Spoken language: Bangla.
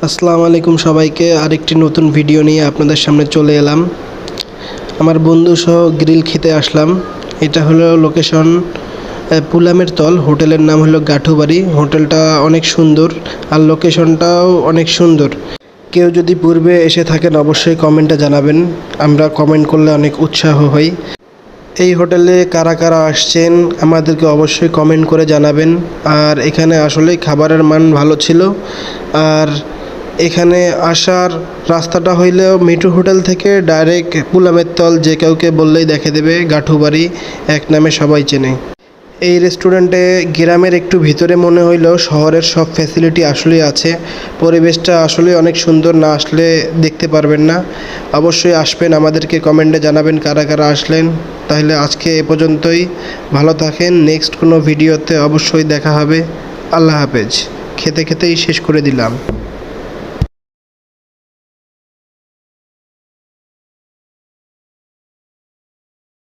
আসসালামু আলাইকুম সবাইকে। আরেকটি নতুন ভিডিও নিয়ে আপনাদের সামনে চলে এলাম। আমার বন্ধু সহ গ্রিল খেতে আসলাম। এটা হলো লোকেশন পুলামের তল। হোটেলের নাম হলো গাঠুবাড়ি। হোটেলটা অনেক সুন্দর আর লোকেশনটাও অনেক সুন্দর। কেউ যদি পূর্বে এসে থাকেন অবশ্যই কমেন্টে জানাবেন। আমরা কমেন্ট করলে অনেক উৎসাহ হই। এই হোটেলে কারা কারা আসছেন আমাদেরকে অবশ্যই কমেন্ট করে জানাবেন। আর এখানে আসলেই খাবারের মান ভালো ছিল। আর এখানে আসার রাস্তাটা হইলেও মিঠু হোটেল থেকে ডাইরেক্ট পুলামের তল, যে কাউকে বললেই দেখে দেবে গাঠুবাড়ি এক নামে সবাই চেনে। এই রেস্টুরেন্টে গ্রামের একটু ভিতরে মনে হইলেও শহরের সব ফ্যাসিলিটি আসলেই আছে। পরিবেশটা আসলে অনেক সুন্দর, না আসলে দেখতে পারবেন না। অবশ্যই আসবেন, আমাদেরকে কমেন্টে জানাবেন কারা কারা আসলেন। তাহলে আজকে এ পর্যন্তই। ভালো থাকেন, নেক্সট কোনো ভিডিওতে অবশ্যই দেখা হবে। আল্লাহ হাফেজ। খেতে খেতেই শেষ করে দিলাম।